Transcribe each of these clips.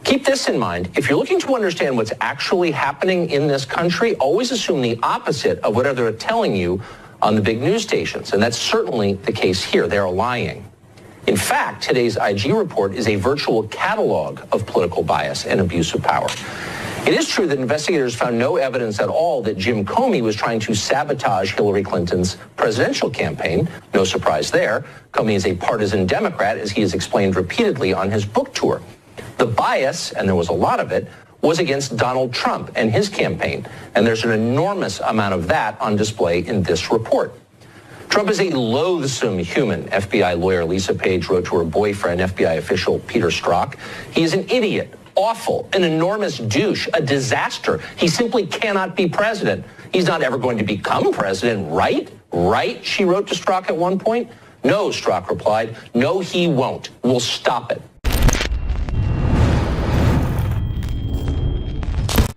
Keep this in mind. If you're looking to understand what's actually happening in this country, always assume the opposite of whatever they're telling you on the big news stations. And that's certainly the case here. They're lying. In fact, today's IG report is a virtual catalog of political bias and abuse of power. It is true that investigators found no evidence at all that Jim Comey was trying to sabotage Hillary Clinton's presidential campaign. No surprise there. Comey is a partisan Democrat, as he has explained repeatedly on his book tour. The bias, and there was a lot of it, was against Donald Trump and his campaign. And there's an enormous amount of that on display in this report. Trump is a loathsome human, FBI lawyer Lisa Page wrote to her boyfriend, FBI official Peter Strzok. He is an idiot, awful, an enormous douche, a disaster. He simply cannot be president. He's not ever going to become president, right? Right, she wrote to Strzok at one point. No, Strzok replied. No, he won't. We'll stop it.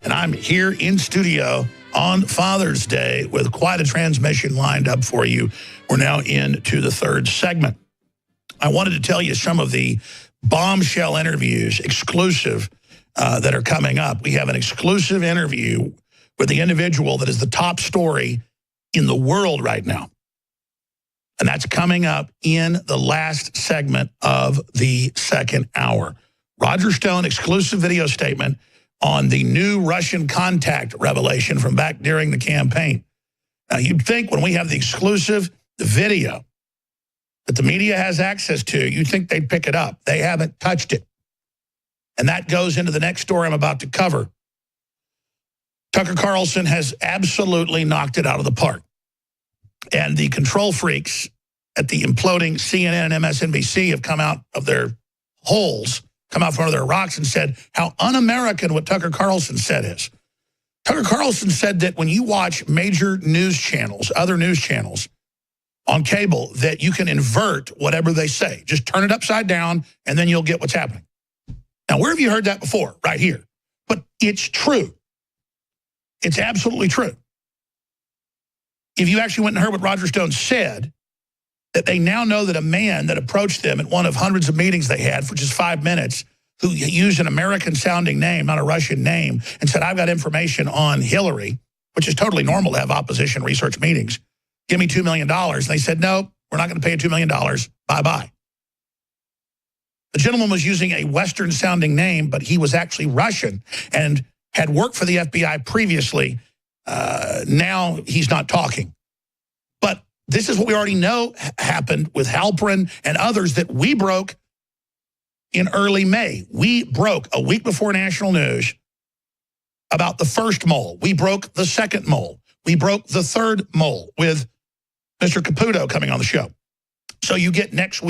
And I'm here in studio on Father's Day with quite a transmission lined up for you. We're now into the third segment. I wanted to tell you some of the bombshell interviews, exclusive, that are coming up. We have an exclusive interview with the individual that is the top story in the world right now. And that's coming up in the last segment of the second hour. Roger Stone, exclusive video statement on the new Russian contact revelation from back during the campaign. Now, you'd think when we have the exclusive video that the media has access to, you'd think they'd pick it up. They haven't touched it. And that goes into the next story I'm about to cover. Tucker Carlson has absolutely knocked it out of the park. And the control freaks at the imploding CNN and MSNBC have come out of their holes, come out from under their rocks and said how un-American what Tucker Carlson said is. Tucker Carlson said that when you watch major news channels, other news channels on cable, that you can invert whatever they say. Just turn it upside down and then you'll get what's happening. Now, where have you heard that before? Right here. But it's true. It's absolutely true. If you actually went and heard what Roger Stone said, that they now know that a man that approached them at one of hundreds of meetings they had for just 5 minutes, who used an American-sounding name, not a Russian name, and said, I've got information on Hillary, which is totally normal to have opposition research meetings. Give me $2 million. And they said, no, we're not going to pay you $2 million. Bye-bye. The gentleman was using a Western-sounding name, but he was actually Russian and had worked for the FBI previously. Now he's not talking. But this is what we already know happened with Halperin and others that we broke in early May. We broke a week before national news about the first mole. We broke the second mole. We broke the third mole with Mr. Caputo coming on the show. So you get next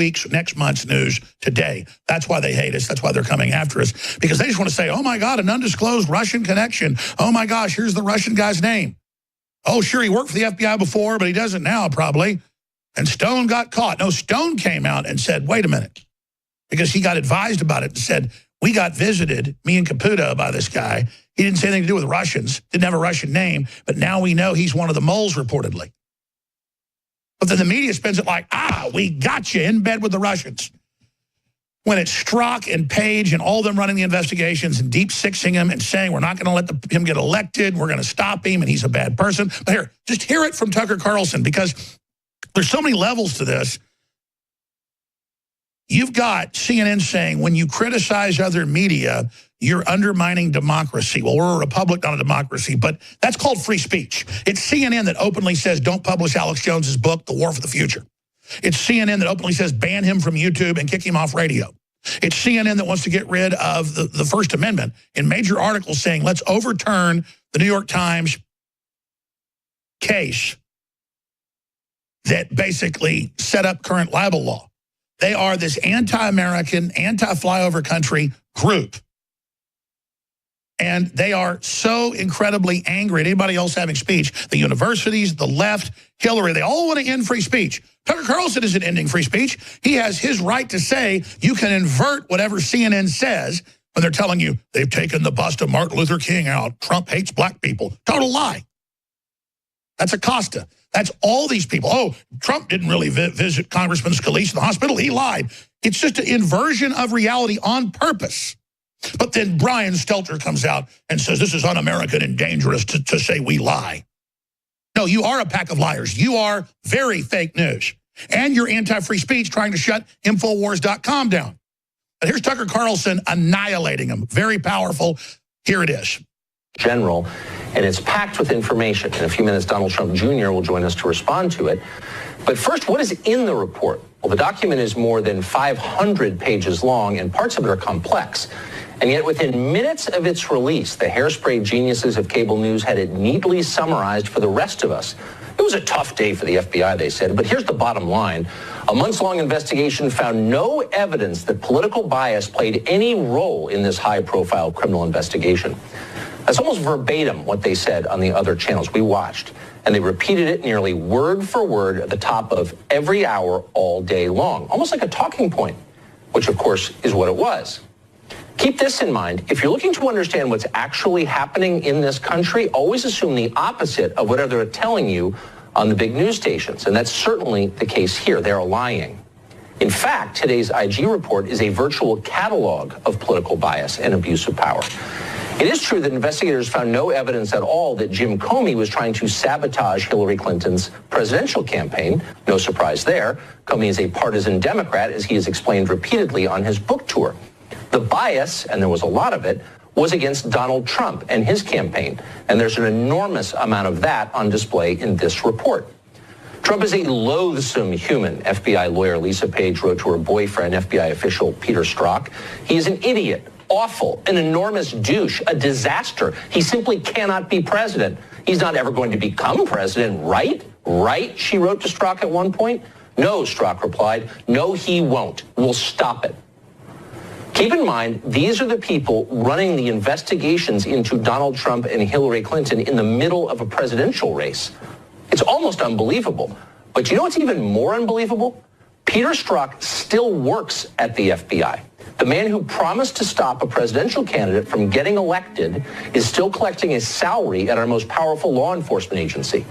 month's news today. That's why they hate us. That's why they're coming after us. Because they just want to say, oh, my God, an undisclosed Russian connection. Oh, my gosh, here's the Russian guy's name. Oh, sure, he worked for the FBI before, but he doesn't now, probably. And Stone got caught. No, Stone came out and said, wait a minute. Because he got advised about it and said, we got visited, me and Caputo, by this guy. He didn't say anything to do with Russians, didn't have a Russian name, but now we know he's one of the moles, reportedly. But then the media spins it like, we got you in bed with the Russians. When it's Strzok and Page and all them running the investigations and deep sixing him and saying we're not going to let him get elected, we're going to stop him and he's a bad person. But here, just hear it from Tucker Carlson, because there's so many levels to this. You've got CNN saying when you criticize other media, you're undermining democracy. Well, we're a republic, not a democracy, but that's called free speech. It's CNN that openly says don't publish Alex Jones's book, The War for the Future. It's CNN that openly says ban him from YouTube and kick him off radio. It's CNN that wants to get rid of the First Amendment in major articles saying let's overturn the New York Times case that basically set up current libel law. They are this anti-American, anti-flyover country group. And they are so incredibly angry at anybody else having speech. The universities, the left, Hillary, they all want to end free speech. Tucker Carlson isn't ending free speech. He has his right to say you can invert whatever CNN says when they're telling you they've taken the bust of Martin Luther King out. Trump hates black people. Total lie. That's Acosta. That's all these people. Oh, Trump didn't really visit Congressman Scalise in the hospital. He lied. It's just an inversion of reality on purpose. But then Brian Stelter comes out and says this is un-American and dangerous to say we lie. No, you are a pack of liars. You are very fake news. And you're anti-free speech trying to shut Infowars.com down. But here's Tucker Carlson annihilating them. Very powerful. Here it is. General, and it's packed with information. In a few minutes, Donald Trump Jr. will join us to respond to it. But first, what is in the report? Well, the document is more than 500 pages long, and parts of it are complex. And yet, within minutes of its release, the hairspray geniuses of cable news had it neatly summarized for the rest of us. It was a tough day for the FBI, they said, but here's the bottom line. A months-long investigation found no evidence that political bias played any role in this high-profile criminal investigation. That's almost verbatim what they said on the other channels we watched, and they repeated it nearly word for word at the top of every hour all day long, almost like a talking point, which, of course, is what it was. Keep this in mind. If you're looking to understand what's actually happening in this country, always assume the opposite of whatever they're telling you on the big news stations. And that's certainly the case here. They're lying. In fact, today's IG report is a virtual catalog of political bias and abuse of power. It is true that investigators found no evidence at all that Jim Comey was trying to sabotage Hillary Clinton's presidential campaign. No surprise there. Comey is a partisan Democrat, as he has explained repeatedly on his book tour. The bias, and there was a lot of it, was against Donald Trump and his campaign. And there's an enormous amount of that on display in this report. Trump is a loathsome human, FBI lawyer Lisa Page wrote to her boyfriend, FBI official Peter Strzok. He is an idiot, awful, an enormous douche, a disaster. He simply cannot be president. He's not ever going to become president, right? Right, she wrote to Strzok at one point. No, Strzok replied. No, he won't. We'll stop it. Keep in mind, these are the people running the investigations into Donald Trump and Hillary Clinton in the middle of a presidential race. It's almost unbelievable. But you know what's even more unbelievable? Peter Strzok still works at the FBI. The man who promised to stop a presidential candidate from getting elected is still collecting his salary at our most powerful law enforcement agency.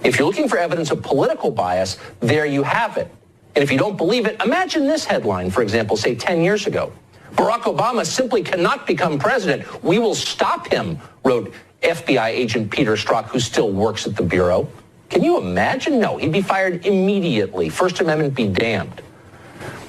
If you're looking for evidence of political bias, there you have it. And if you don't believe it, imagine this headline, for example, say 10 years ago. Barack Obama simply cannot become president. We will stop him, wrote FBI agent Peter Strzok, who still works at the Bureau. Can you imagine? No, he'd be fired immediately. First Amendment be damned.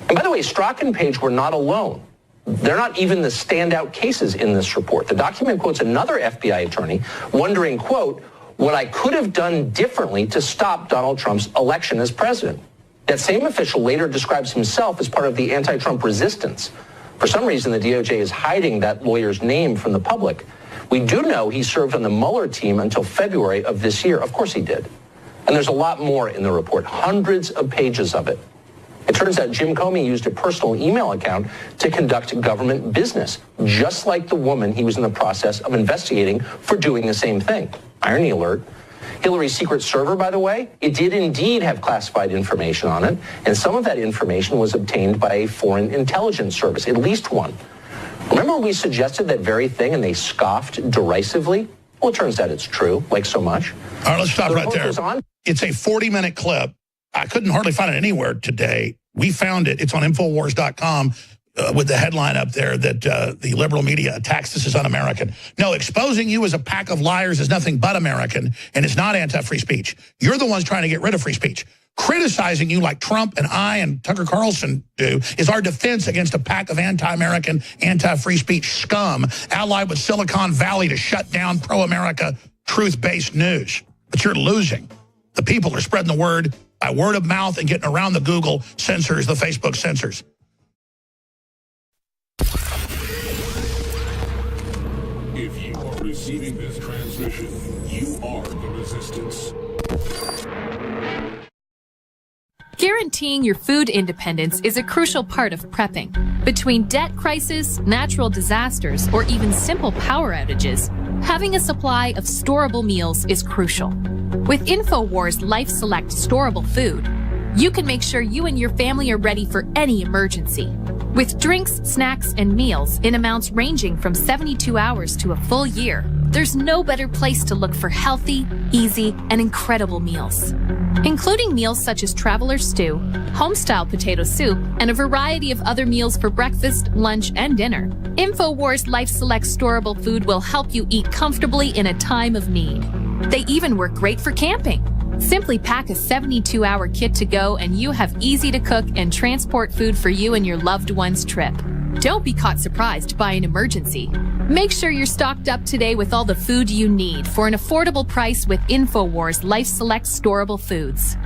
And by the way, Strzok and Page were not alone. They're not even the standout cases in this report. The document quotes another FBI attorney wondering, quote, what I could have done differently to stop Donald Trump's election as president. That same official later describes himself as part of the anti-Trump resistance. For some reason, the DOJ is hiding that lawyer's name from the public. We do know he served on the Mueller team until February of this year. Of course he did. And there's a lot more in the report, hundreds of pages of it. It turns out Jim Comey used a personal email account to conduct government business, just like the woman he was in the process of investigating for doing the same thing. Irony alert. Hillary's secret server, by the way, it did indeed have classified information on it, and some of that information was obtained by a foreign intelligence service, at least one. Remember we suggested that very thing and they scoffed derisively? Well, it turns out it's true, like so much. All right, let's stop right there. It's a 40-minute clip. I couldn't hardly find it anywhere today. We found it. It's on Infowars.com. With the headline up there that the liberal media attacks this as un-American. No, exposing you as a pack of liars is nothing but American, and it's not anti-free speech. You're the ones trying to get rid of free speech. Criticizing you like Trump and I and Tucker Carlson do is our defense against a pack of anti-American, anti-free speech scum allied with Silicon Valley to shut down pro-America, truth-based news. But you're losing. The people are spreading the word by word of mouth and getting around the Google censors, the Facebook censors. If you are receiving this transmission, you are the resistance. Guaranteeing your food independence is a crucial part of prepping. Between debt crisis, natural disasters, or even simple power outages, having a supply of storable meals is crucial. With InfoWars Life Select storable food, you can make sure you and your family are ready for any emergency. With drinks, snacks, and meals in amounts ranging from 72 hours to a full year, there's no better place to look for healthy, easy, and incredible meals. Including meals such as Traveler's Stew, home-style potato soup, and a variety of other meals for breakfast, lunch, and dinner. InfoWars Life Select storable food will help you eat comfortably in a time of need. They even work great for camping. Simply pack a 72-hour kit to go and you have easy-to-cook and transport food for you and your loved one's trip. Don't be caught surprised by an emergency. Make sure you're stocked up today with all the food you need for an affordable price with InfoWars Life Select storable foods.